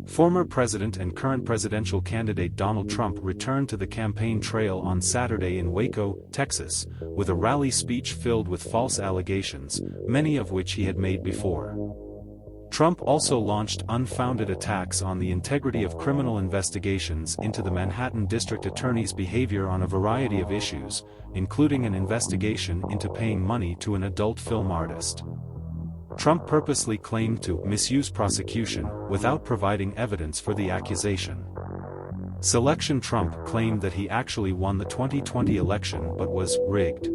Former president and current presidential candidate Donald Trump returned to the campaign trail on Saturday in Waco, Texas, with a rally speech filled with false allegations, many of which he had made before. Trump also launched unfounded attacks on the integrity of criminal investigations into the Manhattan District Attorney's behavior on a variety of issues, including an investigation into paying money to an adult film artist. Trump purposely claimed to misuse prosecution without providing evidence for the accusation. Selection Trump claimed that he actually won the 2020 election but was rigged.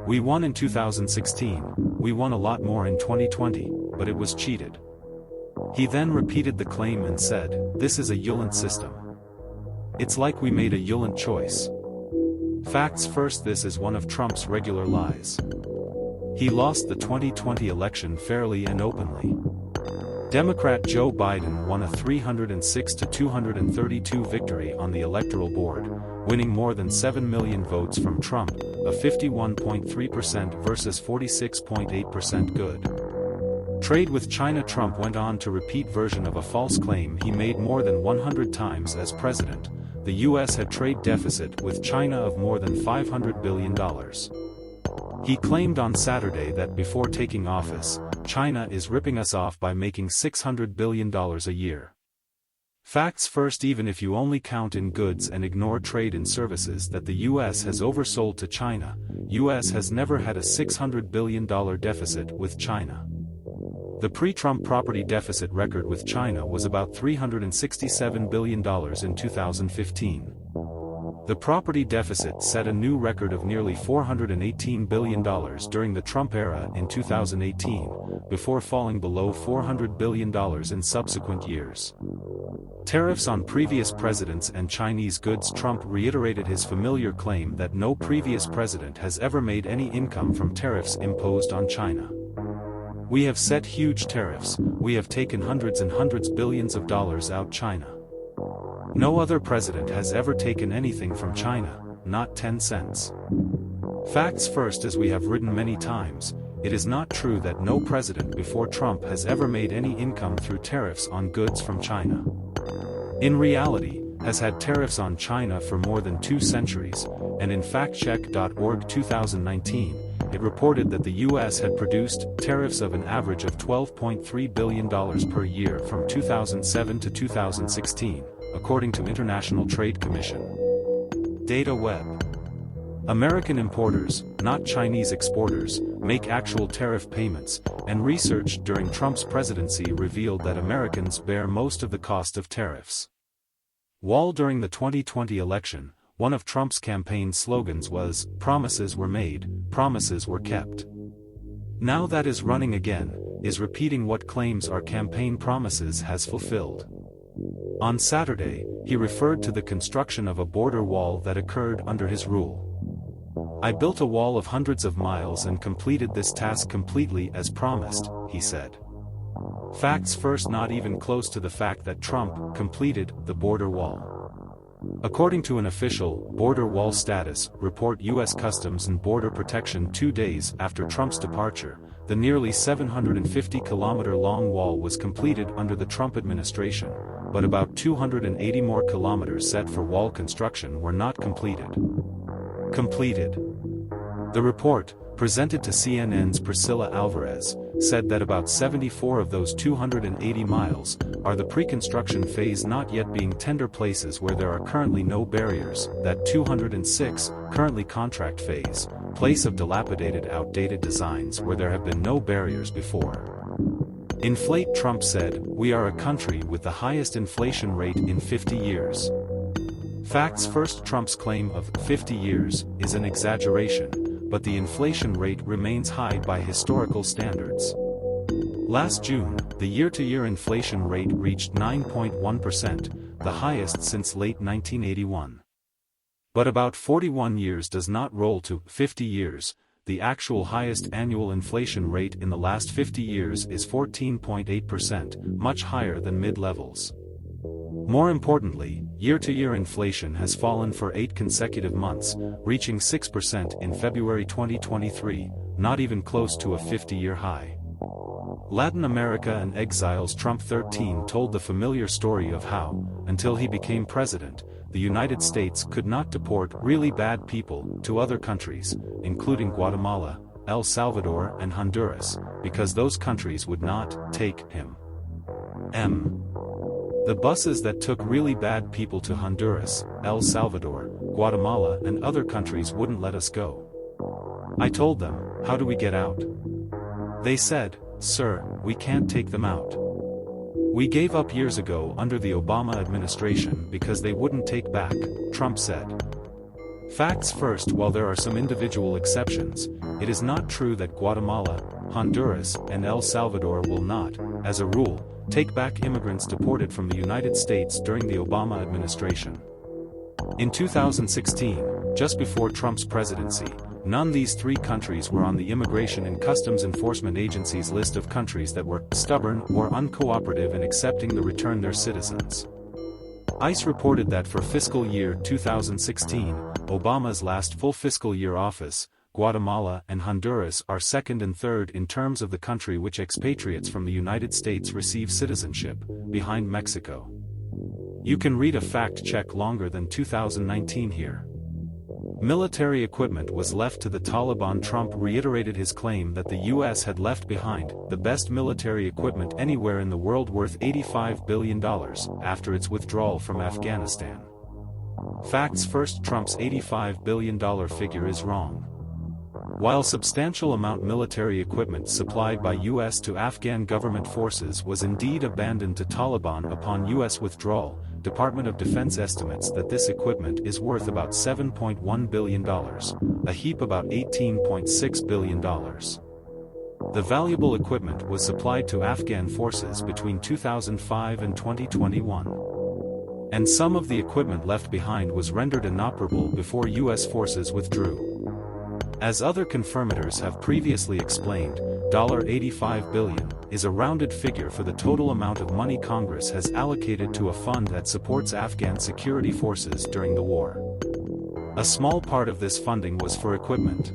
"We won in 2016, we won a lot more in 2020, but it was cheated." He then repeated the claim and said, "This is a ulent system. It's like we made a ulent choice." Facts first. This is one of Trump's regular lies. He lost the 2020 election fairly and openly. Democrat Joe Biden won a 306 to 232 victory on the Electoral Board, winning more than 7 million votes from Trump, a 51.3% versus 46.8% good. Trade with China. Trump went on to repeat version of a false claim he made more than 100 times as president. The U.S. had trade deficit with China of more than $500 billion. He claimed on Saturday that before taking office, China is ripping us off by making $600 billion a year. Facts first. Even if you only count in goods and ignore trade in services that the U.S. has oversold to China, U.S. has never had a $600 billion deficit with China. The pre-Trump property deficit record with China was about $367 billion in 2015. The property deficit set a new record of nearly $418 billion during the Trump era in 2018, before falling below $400 billion in subsequent years. Tariffs on previous presidents and Chinese goods. Trump reiterated his familiar claim that no previous president has ever made any income from tariffs imposed on China. "We have set huge tariffs, we have taken hundreds and hundreds billions of dollars out China. No other president has ever taken anything from China, not 10 cents. Facts first. As we have written many times, it is not true that no president before Trump has ever made any income through tariffs on goods from China. In reality, has had tariffs on China for more than 2 centuries, and in factcheck.org 2019, it reported that the U.S. had produced tariffs of an average of $12.3 billion per year from 2007 to 2016, according to International Trade Commission. Data Web. American importers, not Chinese exporters, make actual tariff payments, and research during Trump's presidency revealed that Americans bear most of the cost of tariffs. While during the 2020 election, one of Trump's campaign slogans was, "Promises were made, promises were kept." Now that is running again, is repeating what claims are campaign promises has fulfilled. On Saturday, he referred to the construction of a border wall that occurred under his rule. "I built a wall of hundreds of miles and completed this task completely as promised," he said. Facts first. Not even close to the fact that Trump completed the border wall. According to an official border wall status report, U.S. Customs and Border Protection 2 days after Trump's departure, the nearly 750-kilometer-long wall was completed under the Trump administration, but about 280 more kilometers set for wall construction were not completed. The report, presented to CNN's Priscilla Alvarez, said that about 74 of those 280 miles are the pre-construction phase, not yet being tender places where there are currently no barriers, that 206, currently contract phase, place of dilapidated outdated designs where there have been no barriers before. Inflate Trump said, "We are a country with the highest inflation rate in 50 years. Facts first. Trump's claim of 50 years is an exaggeration, but the inflation rate remains high by historical standards. Last June, the year-to-year inflation rate reached 9.1%, the highest since late 1981. But about 41 years does not roll to 50 years, the actual highest annual inflation rate in the last 50 years is 14.8%, much higher than mid-levels. More importantly, year-to-year inflation has fallen for 8 consecutive months, reaching 6% in February 2023, not even close to a 50-year high. Latin America and exiles. Trump 13 told the familiar story of how, until he became president, the United States could not deport really bad people to other countries, including Guatemala, El Salvador and Honduras, because those countries would not take him. The buses that took really bad people to Honduras, El Salvador, Guatemala and other countries wouldn't let us go. I told them, how do we get out? They said, sir, we can't take them out. We gave up years ago under the Obama administration because they wouldn't take back, Trump said. Facts first. While there are some individual exceptions, it is not true that Guatemala, Honduras and El Salvador will not, as a rule, take back immigrants deported from the United States during the Obama administration. In 2016, just before Trump's presidency, none of these three countries were on the Immigration and Customs Enforcement Agency's list of countries that were stubborn or uncooperative in accepting to return their citizens. ICE reported that for fiscal year 2016, Obama's last full fiscal year office, Guatemala and Honduras are second and third in terms of the country which expatriates from the United States receive citizenship, behind Mexico. You can read a fact check longer than 2019 here. Military equipment was left to the Taliban. Trump reiterated his claim that the U.S. had left behind the best military equipment anywhere in the world, worth $85 billion, after its withdrawal from Afghanistan. Facts first. Trump's $85 billion figure is wrong. While substantial amount military equipment supplied by U.S. to Afghan government forces was indeed abandoned to Taliban upon U.S. withdrawal, Department of Defense estimates that this equipment is worth about $7.1 billion, a heap about $18.6 billion. The valuable equipment was supplied to Afghan forces between 2005 and 2021. And some of the equipment left behind was rendered inoperable before U.S. forces withdrew. As other confirmators have previously explained, $85 billion is a rounded figure for the total amount of money Congress has allocated to a fund that supports Afghan security forces during the war. A small part of this funding was for equipment.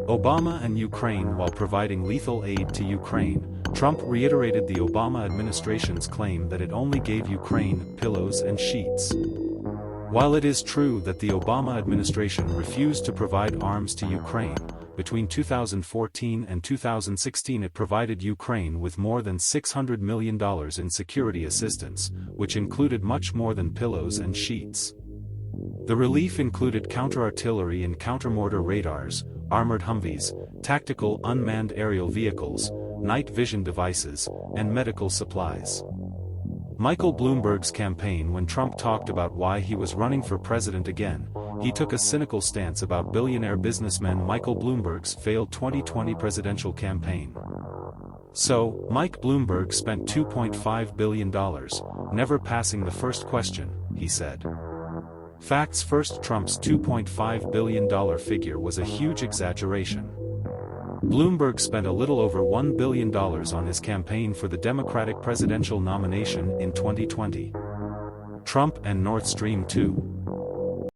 Obama and Ukraine. While providing lethal aid to Ukraine, Trump reiterated the Obama administration's claim that it only gave Ukraine pillows and sheets. While it is true that the Obama administration refused to provide arms to Ukraine, between 2014 and 2016 it provided Ukraine with more than $600 million in security assistance, which included much more than pillows and sheets. The relief included counter-artillery and counter-mortar radars, armored Humvees, tactical unmanned aerial vehicles, night vision devices, and medical supplies. Michael Bloomberg's campaign. When Trump talked about why he was running for president again, he took a cynical stance about billionaire businessman Michael Bloomberg's failed 2020 presidential campaign. So, Mike Bloomberg spent $2.5 billion, never passing the first question, he said. Facts first. Trump's $2.5 billion figure was a huge exaggeration. Bloomberg spent a little over $1 billion on his campaign for the Democratic presidential nomination in 2020. Trump and Nord Stream 2.